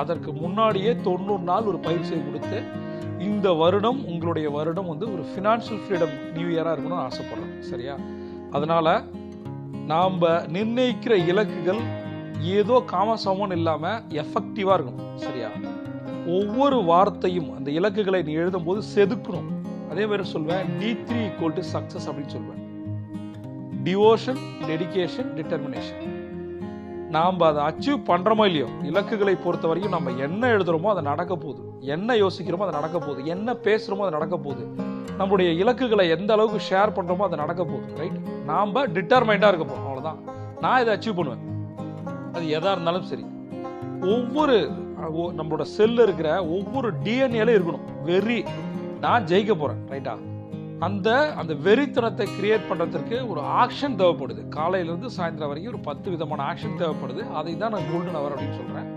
அதற்கு முன்னாடியே 90 நாள் ஒரு பயிற்சியை கொடுத்து இந்த வருடம் உங்களுடைய வருடம் வந்து ஒரு ஃபினான்ஷியல் ஃப்ரீடம் நியூ இயராக இருக்கணும்னு ஆசைப்படுறேன். சரியா? அதனால நாம் நிர்ணயிக்கிற இலக்குகள் ஏதோ காமசமம் இல்லாமல் எஃபெக்டிவாக இருக்கணும். சரியா? ஒவ்வொரு வார்த்தையும் அந்த இலக்குகளை நீ எழுதும்போது செதுக்கணும். அதே மாதிரி சொல்வேன், D3 = சக்சஸ் அப்படின்னு சொல்வேன். Devotion, dedication, determination. நாம் அதை அச்சீவ் பண்ணுறோமோ இல்லையோ, இலக்குகளை பொறுத்த வரைக்கும் நம்ம என்ன எழுதுகிறோமோ அதை நடக்க போகுது, என்ன யோசிக்கிறோமோ அது நடக்க போகுது, என்ன பேசுகிறோமோ அது நடக்க போகுது, நம்முடைய இலக்குகளை எந்த அளவுக்கு ஷேர் பண்ணுறோமோ அது நடக்க போகுது. ரைட்? நாம் டிட்டர்மைண்டாக இருக்க போகிறோம். அவ்வளோதான். நான் இதை அச்சீவ் பண்ணுவேன். அது எதாக இருந்தாலும் சரி. ஒவ்வொரு நம்மளோட செல்ல இருக்கிற ஒவ்வொரு டிஎன்ஏல இருக்கணும் வெறி. நான் ஜெயிக்க போகிறேன். ரைட்டா? அந்த வெறித்தனத்தை கிரியேட் பண்ணுறதுக்கு ஒரு ஆக்ஷன் தேவைப்படுது. காலையிலேருந்து சாயந்தரம் வரைக்கும் ஒரு 10 விதமான ஆக்ஷன் தேவைப்படுது. அதை தான் நான் கோல்டன் அவர் அப்படின்னு சொல்கிறேன்.